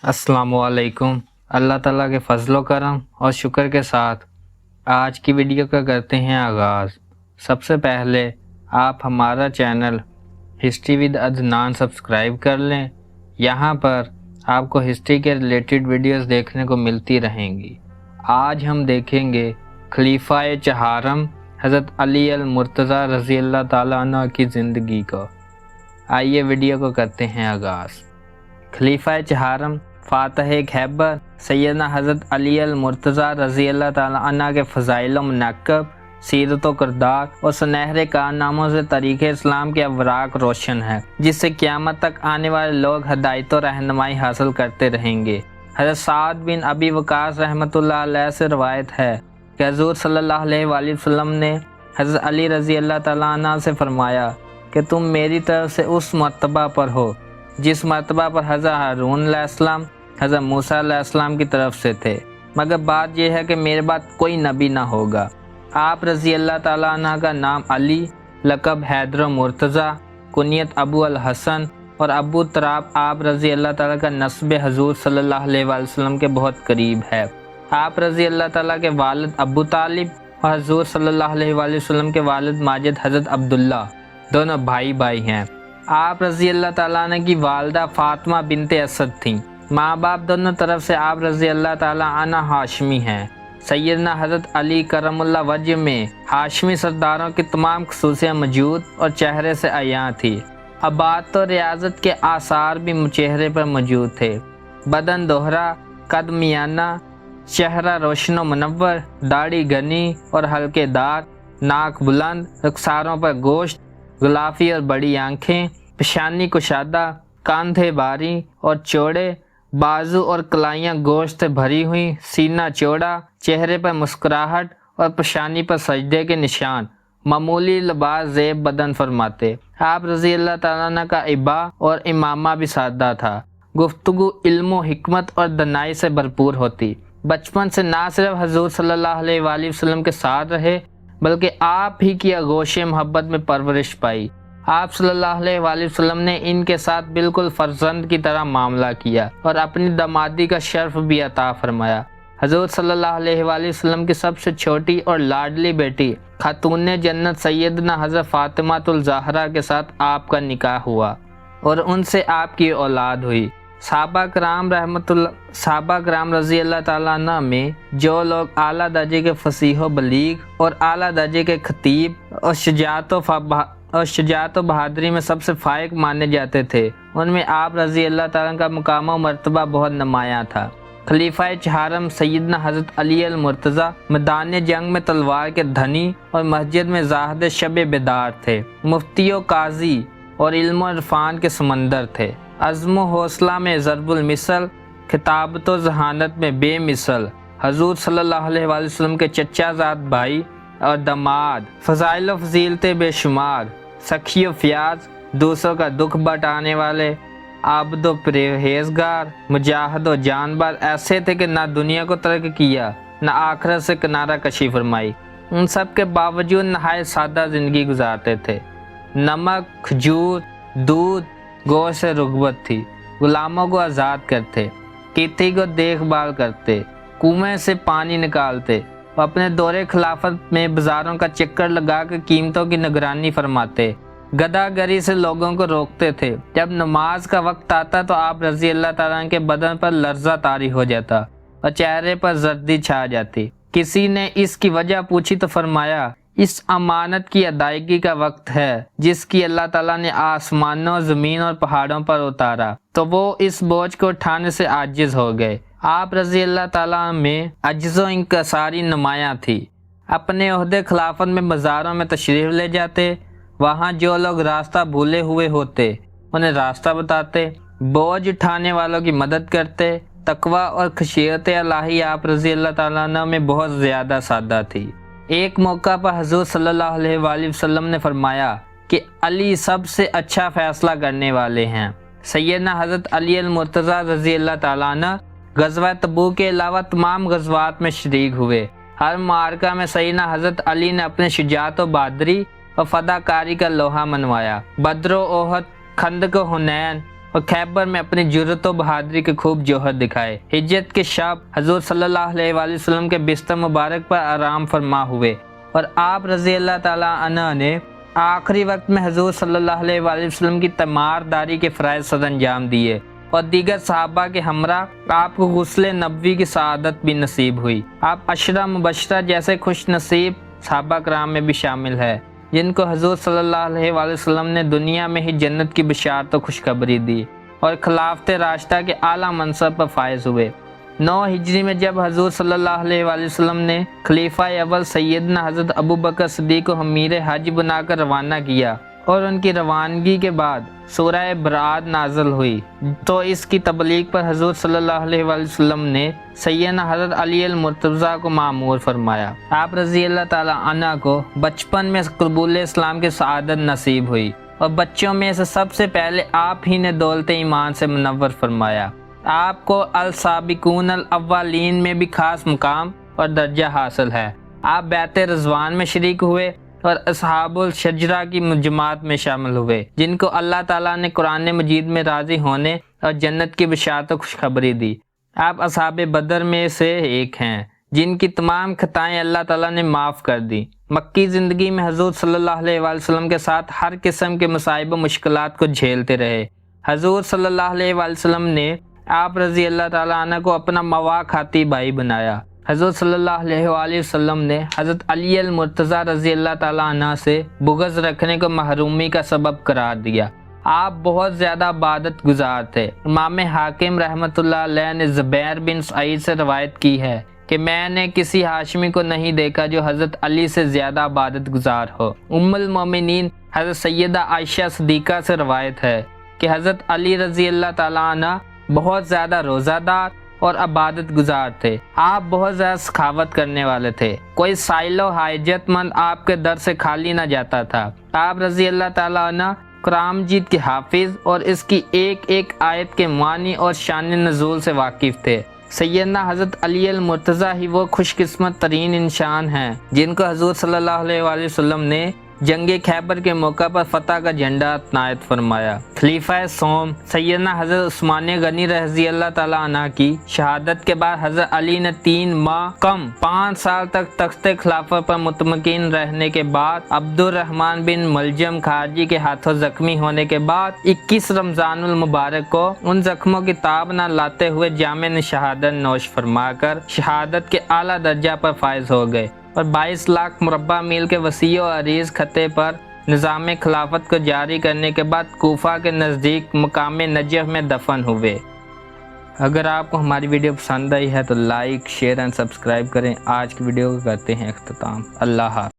अस्सलाम वालेकुम। अल्लाह ताला के फजलो करम और शुक्र के साथ आज की वीडियो का करते हैं आगाज़। सबसे पहले आप हमारा channel history with Adnan subscribe कर लें। यहाँ पर आपको हिस्ट्री के रिलेटेड वीडियोस देखने को मिलती रहेंगी। आज हम देखेंगे खलीफा चहारम हज़रत अली अल मुर्तज़ा रज़ी अल्लाह ताला अन्हु की ज़िंदगी को। आइए वीडियो को करते हैं आगाज़। खलीफा चहारम फ़ातह खैबर सैयदना हज़रत अली अल मुर्तज़ा रज़ी अल्लाह ताला अन्हु के फ़ज़ाइल व मुनक़्क़ब सीरत व किरदार और सुनहरे कारनामों से तरीक़े इस्लाम के अवराक रोशन है, जिससे क़यामत तक आने वाले लोग हिदायत और रहनुमाई हासिल करते रहेंगे। हज़रत साद बिन अबी वक़ास रहमतुल्लाह अलैह से रवायत है कि हुज़ूर सल्लल्लाहु अलैहि वसल्लम ने हज़रत अली रज़ी अल्लाह ताला अन्हु से फरमाया कि तुम मेरी तरफ से उस मर्तबा पर हो जिस मर्तबा पर हज़रत हारून अलैहिस्सलाम हज़रत मूसा अलैहिस्सलाम की तरफ से थे, मगर बात यह है कि मेरे बाद कोई नबी ना होगा। आप रज़ी अल्लाह ताला अन्हु का नाम अली, लक़ब हैदर मुर्तज़ा, कुनियत अबू अल हसन और अबू तराब आप रज़ी अल्लाह ताला का नस्ब हुज़ूर सल्लल्लाहु अलैहि वसल्लम के बहुत करीब है। आप रज़ी अल्लाह ताला के वालिद अबू तालिब और हुज़ूर सल्लल्लाहु अलैहि वसल्लम के वालिद माजिद हज़रत अब्दुल्ला दोनों भाई भाई हैं। आप रज़ी अल्लाह ताला अन्हा की वालदा फ़ातिमा बिनते असद थीं। माँ बाप दोनों तरफ से आप रज़ी अल्लाह ताला अन्हा हाशमी हैं। सैयदना हज़रत अली करमुल्लाह वजह में हाशमी सरदारों की तमाम ख़ुसूसियाँ मौजूद और चेहरे से अयां थी। अबादत और रियाज़त के आसार भी चेहरे पर मौजूद थे। बदन दोहरा, कद मियाना, चेहरा रोशन व मुनव्वर, दाढ़ी घनी और हल्केदार, नाक बुलंद, रुखसारों पर गोश्त, गुलाफी और बड़ी आँखें, पेशानी कुशादा, कंधे भारी और चौड़े, बाजू और कलाइयाँ गोश्त से भरी हुई, सीना चौड़ा, चेहरे पर मुस्कुराहट और पेशानी पर सजदे के निशान, मामूली लिबास ज़ेब बदन फरमाते। आप रज़ी अल्लाह ताला अन्हु का इबा और इमामा भी सादा था। गुफ्तगू इल्म हिकमत और दनाई से भरपूर होती। बचपन से ना सिर्फ हुज़ूर सल्लल्लाहु अलैहि वसल्लम के साथ रहे, बल्कि आप ही की आगोश मोहब्बत में परवरिश पाई। आप सल्लल्लाहु अलैहि वसल्लम ने इनके साथ बिल्कुल फर्जंद की तरह मामला किया और अपनी दामादी का शर्फ भी अता फरमाया। हुज़ूर सल्लल्लाहु अलैहि वसल्लम की सबसे छोटी और लाडली बेटी खातून जन्नत सैयदना हज़रत फ़ातिमातुल ज़हरा के साथ आपका निकाह हुआ और उनसे आपकी औलाद हुई। सहाबा कराम रज़ी अल्लाह ताला अन्हु में जो लोग आला दर्जे के फसीह बलीग और आला दर्जे के खतीब और शुजाअत व बहादुरी में सबसे फायक माने जाते थे, उनमें आप रज़ी अल्लाह ताला का मुकाम व मर्तबा बहुत नुमायाँ था। खलीफा चहारम सैयदना हज़रत अली अल मुर्तज़ा मैदान जंग में तलवार के धनी और मस्जिद में ज़ाहिद शब बेदार थे। मुफ्ती व काजी और इल्म और इरफान के समंदर थे। अज़्म हौसला में ज़रबुल मिसल, खिताबत व ज़हानत में बेमिसल। हुज़ूर सल्लल्लाहु अलैहि वसल्लम के चचाज़ाद भाई और दामाद, फ़ज़ाइल व फ़ज़ीलतें बेशुमार, सखी व फ़याज़, दूसरों का दुख बटाने वाले, आबद व परहेज़गार, मुजाहिद व जानबाज ऐसे थे कि ना दुनिया को तर्क किया ना आखिरत से किनारा कशी फरमाई। उन सब के बावजूद नहायत सादा ज़िंदगी गुजारते थे। नमक, खजूर, दूध, गोश्त से रुग़बत थी। गुलामों को आज़ाद करते, खेती को देखभाल करते, कुएं से पानी निकालते और अपने दौरे खिलाफत में बाज़ारों का चक्कर लगा कर कीमतों की निगरानी फरमाते। गदागरी से लोगों को रोकते थे। जब नमाज का वक्त आता तो आप रज़ी अल्लाह ताला के बदन पर लर्ज़ा तारी हो जाता और चेहरे पर जर्दी छा जाती। किसी ने इसकी वजह पूछी तो फरमाया, इस अमानत की अदायगी का वक्त है जिसकी अल्लाह ताला ने आसमानों, ज़मीन और पहाड़ों पर उतारा, तो वो इस बोझ को उठाने से आजिज़ हो गए। आप रज़ी अल्लाह ताला में अज्ज़ो इंकसारी नुमायाँ थी। अपने ओहदे खिलाफत में बाज़ारों में तशरीफ़ ले जाते, वहाँ जो लोग रास्ता भूले हुए होते उन्हें रास्ता बताते, बोझ उठाने वालों की मदद करते। तकवा और खशियत इलाही आप रज़ी अल्लाह ताला अन्हु में बहुत ज़्यादा सादा थी। एक मौका पर हुज़ूर सल्लल्लाहु अलैहि वसल्लम ने फरमाया कि अली सबसे अच्छा फ़ैसला करने वाले हैं। सैयदना हज़रत अली अल मुर्तज़ा रज़ी अल्लाह ताला अन्हु ग़ज़वा तबूक के अलावा तमाम ग़ज़वात में शरीक हुए। हर मार्का में सैयदना हज़रत अली ने अपने शुजाअत व बहादुरी और फ़दाकारी का लोहा मनवाया। बद्र व ओहद, खंदक व हुनैन اور خیبر میں اپنی جرأت و بہادری کے خوب جوہر دکھائے۔ ہجرت کے شب حضور صلی اللہ علیہ وآلہ وسلم کے بستر مبارک پر آرام فرما ہوئے اور آپ رضی اللہ تعالیٰ عنہ نے آخری وقت میں حضور صلی اللہ علیہ وآلہ وسلم کی تیمارداری کے فرائض سر انجام دیے اور دیگر صحابہ کے ہمراہ آپ کو غسل نبوی کی سعادت بھی نصیب ہوئی۔ آپ عشرہ مبشرہ جیسے خوش نصیب صحابہ کرام میں بھی شامل ہے جن کو حضور صلی اللہ علیہ وآلہ وسلم نے دنیا میں ہی جنت کی بشارت و خوشخبری دی اور خلافت راشدہ کے اعلیٰ منصب پر فائز ہوئے۔ 9 ہجری میں جب حضور صلی اللہ علیہ وآلہ وسلم نے خلیفہ اول سیدنا حضرت ابوبکر صدیق کو امیر حج بنا کر روانہ کیا اور ان کی روانگی کے بعد سورہ برات نازل ہوئی تو اس کی تبلیغ پر حضور صلی اللہ علیہ وآلہ وسلم نے سیدنا حضرت علی المرتضیٰ کو مامور فرمایا۔ آپ رضی اللہ تعالیٰ عنہ کو بچپن میں قبول اسلام کی سعادت نصیب ہوئی اور بچوں میں سے سب سے پہلے آپ ہی نے دولت ایمان سے منور فرمایا۔ آپ کو السابقون الاولین میں بھی خاص مقام اور درجہ حاصل ہے۔ آپ بیعت رضوان میں شریک ہوئے اور اصحاب الشجرہ کی جماعت میں شامل ہوئے جن کو اللہ تعالیٰ نے قرآن مجید میں راضی ہونے اور جنت کی بشارت و خوشخبری دی۔ آپ اصحاب بدر میں سے ایک ہیں جن کی تمام خطائیں اللہ تعالیٰ نے معاف کر دی۔ مکی زندگی میں حضور صلی اللہ علیہ وآلہ وسلم کے ساتھ ہر قسم کے مصائب و مشکلات کو جھیلتے رہے۔ حضور صلی اللہ علیہ وآلہ وسلم نے آپ رضی اللہ تعالیٰ عنہ کو اپنا مواخاتی بھائی بنایا۔ حضرت صلی اللہ علیہ وآلہ وسلم نے حضرت علی المرتضیٰ رضی اللہ تعالیٰ عنہ سے بغض رکھنے کو محرومی کا سبب قرار دیا۔ آپ بہت زیادہ عبادت گزار تھے۔ امام حاکم رحمۃ اللہ علیہ نے زبیر بن سعید سے روایت کی ہے کہ میں نے کسی ہاشمی کو نہیں دیکھا جو حضرت علی سے زیادہ عبادت گزار ہو۔ ام المومنین حضرت سیدہ عائشہ صدیقہ سے روایت ہے کہ حضرت علی رضی اللہ تعالیٰ عنہ بہت زیادہ روزہ دار اور عبادت گزار تھے۔ آپ بہت زیادہ سخاوت کرنے والے تھے۔ کوئی سائل و حاجت مند آپ کے در سے خالی نہ جاتا تھا۔ آپ رضی اللہ تعالیٰ عنہ قرآن مجید کے حافظ اور اس کی ایک ایک آیت کے معنی اور شان نزول سے واقف تھے۔ سیدنا حضرت علی المرتضیٰ ہی وہ خوش قسمت ترین انسان ہیں جن کو حضور صلی اللہ علیہ وآلہ وسلم نے جنگ خیبر کے موقع پر فتح کا جھنڈا عنایت فرمایا۔ خلیفہ سوم سیدنا حضرت عثمان غنی رضی اللہ تعالیٰ عنہ کی شہادت کے بعد حضرت علی نے 3 ماہ کم 5 سال تک تخت خلافت پر مطمئن رہنے کے بعد عبد الرحمن بن ملجم خارجی کے ہاتھوں زخمی ہونے کے بعد 21 رمضان المبارک کو ان زخموں کی تاب نہ لاتے ہوئے جام شہادت نوش فرما کر شہادت کے اعلیٰ درجہ پر فائز ہو گئے اور 22 لاکھ مربع میل کے وسیع و عریض خطے پر نظام خلافت کو جاری کرنے کے بعد کوفہ کے نزدیک مقام نجف میں دفن ہوئے۔ اگر آپ کو ہماری ویڈیو پسند آئی ہے تو لائک، شیئر اینڈ سبسکرائب کریں۔ آج کی ویڈیو کو کرتے ہیں اختتام۔ اللہ حافظ۔